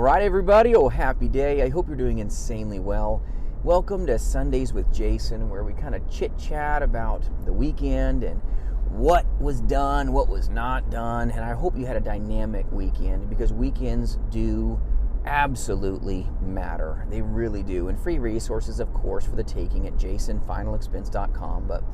All right, everybody. Oh, happy day. I hope you're doing insanely well. Welcome to Sundays with Jason, where we kind of chit-chat about the weekend and what was done, what was not done. And I hope you had a dynamic weekend, because weekends do absolutely matter. They really do. And free resources, of course, for the taking at jasonfinalexpense.com. But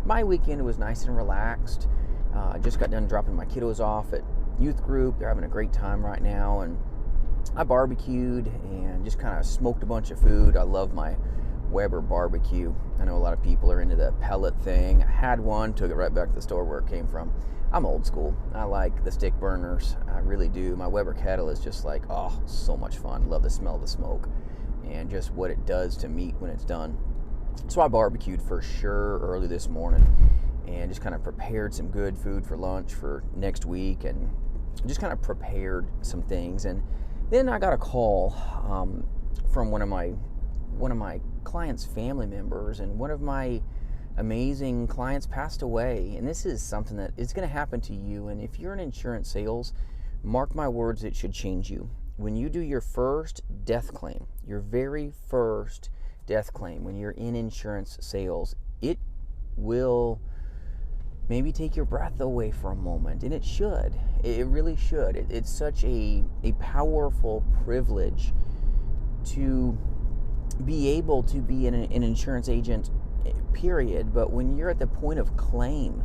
my weekend was nice and relaxed. I just got done dropping my kiddos off at youth group. They're having a great time right now. And I barbecued and just kind of smoked a bunch of food. I love my Weber barbecue. I know a lot of people are into the pellet thing. I had one, took it right back to the store where it came from. I'm old school. I like the stick burners. I really do. My Weber kettle is just like, oh, so much fun. Love the smell of the smoke and just what it does to meat when it's done. So I barbecued for sure early this morning and just kind of prepared some good food for lunch for next week and just kind of prepared some things. And then I got a call from one of my clients' family members, and one of my amazing clients passed away. And this is something that is going to happen to you. And if you're in insurance sales, mark my words, it should change you. When you do your first death claim, your very first death claim, when you're in insurance sales, it will maybe take your breath away for a moment, and it should. It really should. It's such a powerful privilege to be able to be an insurance agent, period. But when you're at the point of claim,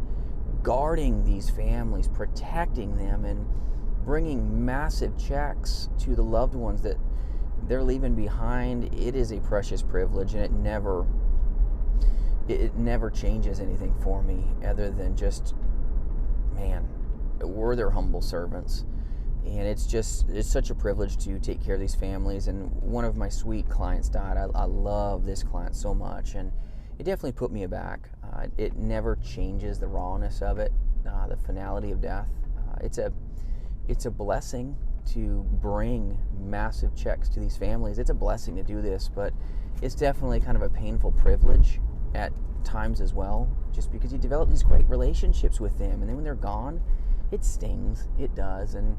guarding these families, protecting them, and bringing massive checks to the loved ones that they're leaving behind, it is a precious privilege, and it never changes anything for me other than just, man, we're their humble servants. And it's such a privilege to take care of these families. And one of my sweet clients died. I love this client so much, and it definitely put me aback. It never changes the rawness of it, the finality of death. It's a blessing to bring massive checks to these families. It's a blessing to do this, but it's definitely kind of a painful privilege at times as well, just because you develop these great relationships with them, and then when they're gone, it stings. It does. And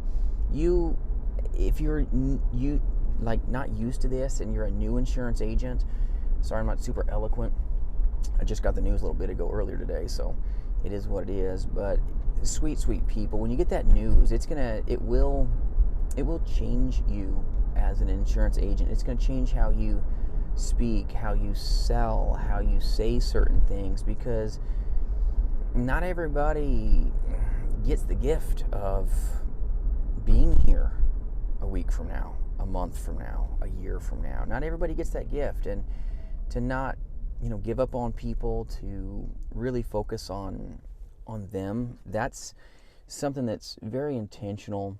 if you're like not used to this and you're a new insurance agent, sorry I'm not super eloquent, I just got the news a little bit ago earlier today, so it is what it is. But sweet people, when you get that news, it will change you as an insurance agent. It's going to change how you speak, how you sell, how you say certain things, because not everybody gets the gift of being here a week from now, a month from now, a year from now. Not everybody gets that gift. And to not, give up on people, to really focus on them, that's something that's very intentional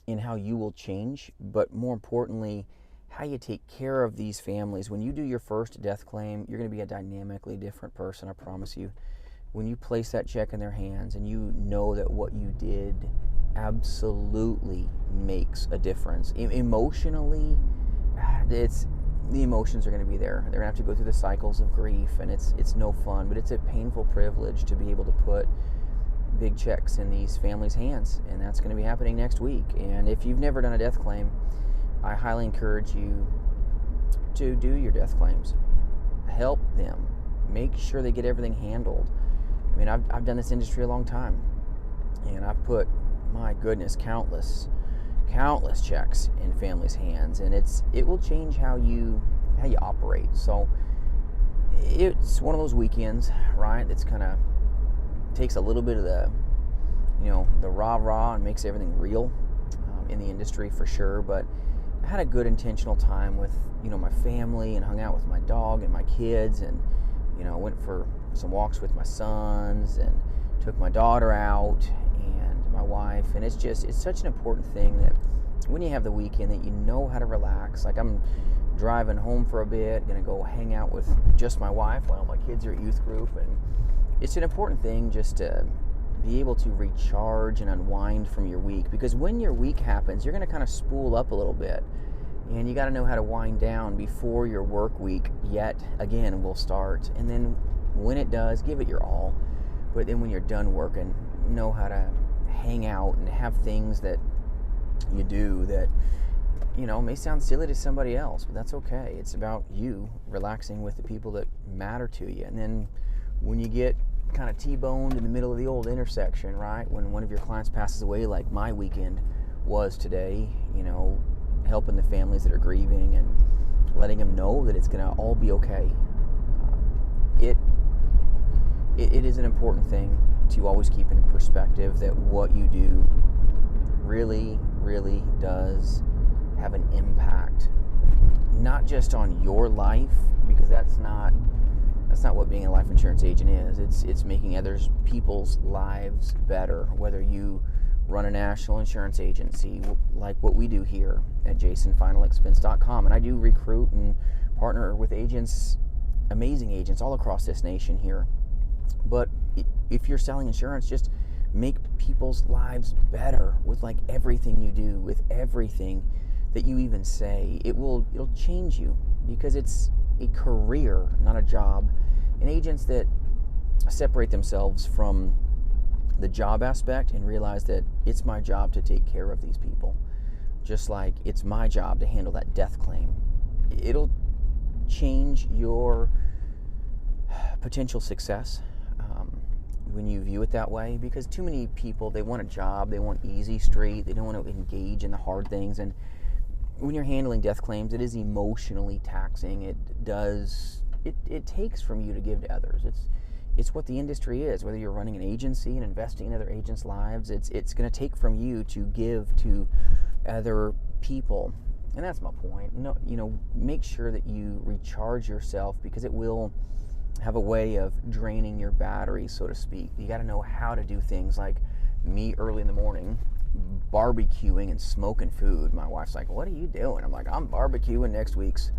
in how you will change, but more importantly, how you take care of these families. When you do your first death claim, you're going to be a dynamically different person, I promise you. When you place that check in their hands and you know that what you did absolutely makes a difference. Emotionally, the emotions are going to be there. They're going to have to go through the cycles of grief, and it's no fun, but it's a painful privilege to be able to put big checks in these families' hands, and that's going to be happening next week. And if you've never done a death claim, I highly encourage you to do your death claims. Help them. Make sure they get everything handled. I mean, I've done this industry a long time, and I've put, my goodness, countless checks in families' hands, and it will change how you operate. So it's one of those weekends, right, that's kind of takes a little bit of the rah-rah and makes everything real in the industry for sure. But I had a good intentional time with my family, and hung out with my dog and my kids, and went for some walks with my sons, and took my daughter out and my wife. And it's such an important thing that when you have the weekend, that you know how to relax. Like, I'm driving home for a bit, gonna go hang out with just my wife while my kids are at youth group, and it's an important thing just to be able to recharge and unwind from your week, because when your week happens, you're going to kind of spool up a little bit, and you got to know how to wind down before your work week yet again will start. And then when it does, give it your all. But then when you're done working, know how to hang out and have things that you do that may sound silly to somebody else, but that's okay. It's about you relaxing with the people that matter to you. And then when you get kind of T-boned in the middle of the old intersection, right, when one of your clients passes away, like my weekend was today, helping the families that are grieving and letting them know that it's going to all be okay. It is an important thing to always keep in perspective that what you do really, really does have an impact, not just on your life, because that's not what being a life insurance agent is. It's making others people's lives better, whether you run a national insurance agency like what we do here at jasonfinalexpense.com. And I do recruit and partner with agents, amazing agents all across this nation here. But if you're selling insurance, just make people's lives better with like everything you do, with everything that you even say. It'll change you, because it's a career, not a job. And agents that separate themselves from the job aspect and realize that it's my job to take care of these people, just like it's my job to handle that death claim, it'll change your potential success when you view it that way. Because too many people, they want a job, they want easy street, they don't want to engage in the hard things. And when you're handling death claims, it is emotionally taxing. It takes from you to give to others. It's what the industry is. Whether you're running an agency and investing in other agents' lives, it's going to take from you to give to other people. And that's my point. Make sure that you recharge yourself, because it will have a way of draining your battery, so to speak. You got to know how to do things like me early in the morning, barbecuing and smoking food. My wife's like, "What are you doing?" I'm like, "I'm barbecuing next week's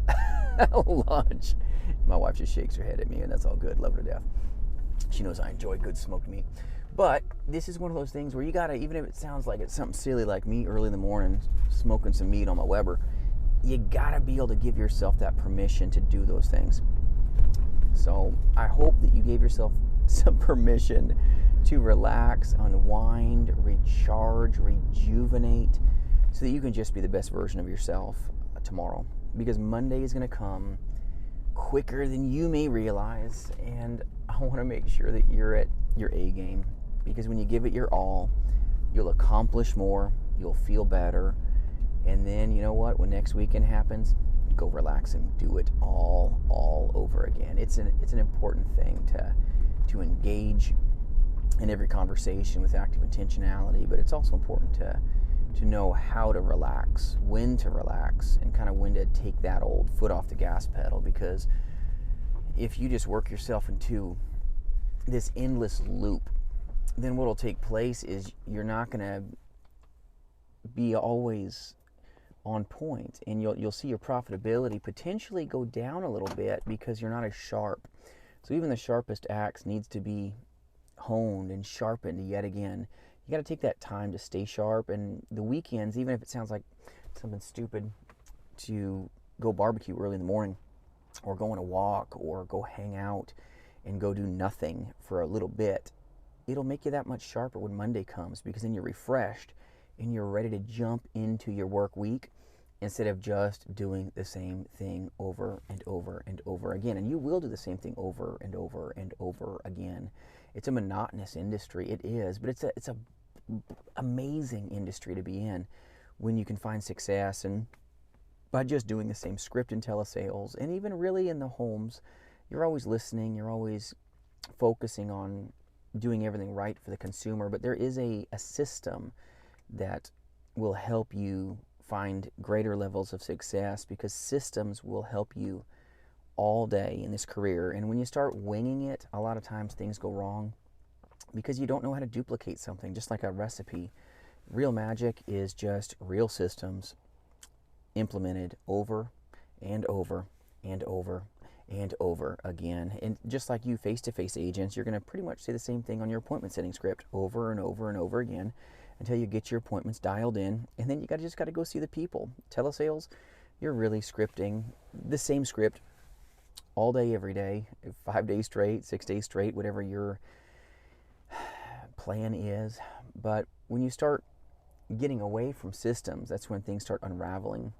lunch." My wife just shakes her head at me, and that's all good. Love her to death. She knows I enjoy good smoked meat. But this is one of those things where you gotta, even if it sounds like it's something silly like me early in the morning smoking some meat on my Weber, you gotta be able to give yourself that permission to do those things. So I hope that you gave yourself some permission to relax, unwind, recharge, rejuvenate, so that you can just be the best version of yourself tomorrow. Because Monday is going to come quicker than you may realize, and I want to make sure that you're at your A game. Because when you give it your all, you'll accomplish more, you'll feel better, and then you know what? When next weekend happens, go relax and do it all over again. It's an important thing to engage in every conversation with active intentionality, but it's also important to know how to relax, when to relax, and kind of when to take that old foot off the gas pedal. Because if you just work yourself into this endless loop, then what will take place is you're not going to be always on point, and you'll see your profitability potentially go down a little bit because you're not as sharp. So even the sharpest axe needs to be honed and sharpened yet again. You got to take that time to stay sharp. And the weekends, even if it sounds like something stupid to go barbecue early in the morning, or go on a walk, or go hang out and go do nothing for a little bit, it'll make you that much sharper when Monday comes, because then you're refreshed and you're ready to jump into your work week instead of just doing the same thing over and over and over again. And you will do the same thing over and over and over again. It's a monotonous industry. It is, but it's a amazing industry to be in when you can find success and by just doing the same script in telesales, and even really in the homes. You're always listening, you're always focusing on doing everything right for the consumer, but there is a system that will help you find greater levels of success, because systems will help you all day in this career. And when you start winging it, a lot of times things go wrong because you don't know how to duplicate something, just like a recipe. Real magic is just real systems implemented over and over and over and over again. And just like you face-to-face agents, you're going to pretty much say the same thing on your appointment setting script over and over and over again until you get your appointments dialed in, and then you just got to go see the people. Telesales, you're really scripting the same script all day, every day, 5 days straight, 6 days straight, whatever your plan is. But when you start getting away from systems, that's when things start unraveling,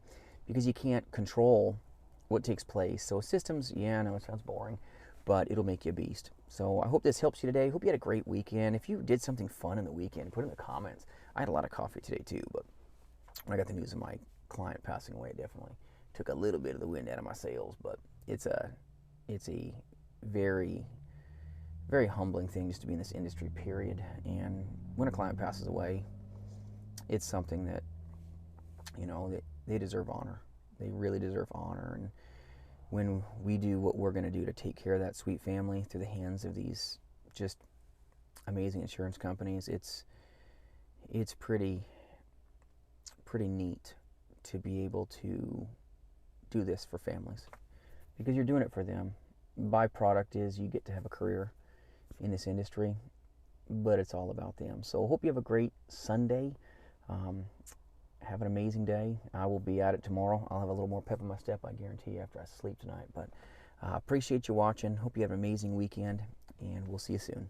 because you can't control what takes place. So systems, yeah, I know it sounds boring, but it'll make you a beast. So I hope this helps you today. Hope you had a great weekend. If you did something fun in the weekend, put it in the comments. I had a lot of coffee today too, but when I got the news of my client passing away, it definitely took a little bit of the wind out of my sails. But it's a very, very humbling thing just to be in this industry, period. And when a client passes away, it's something that, they deserve honor. They really deserve honor. And when we do what we're going to do to take care of that sweet family through the hands of these just amazing insurance companies, it's pretty neat to be able to do this for families, because you're doing it for them. Byproduct is you get to have a career in this industry, but it's all about them. So I hope you have a great Sunday. Have an amazing day. I will be at it tomorrow. I'll have a little more pep in my step, I guarantee you, after I sleep tonight. But appreciate you watching. Hope you have an amazing weekend, and we'll see you soon.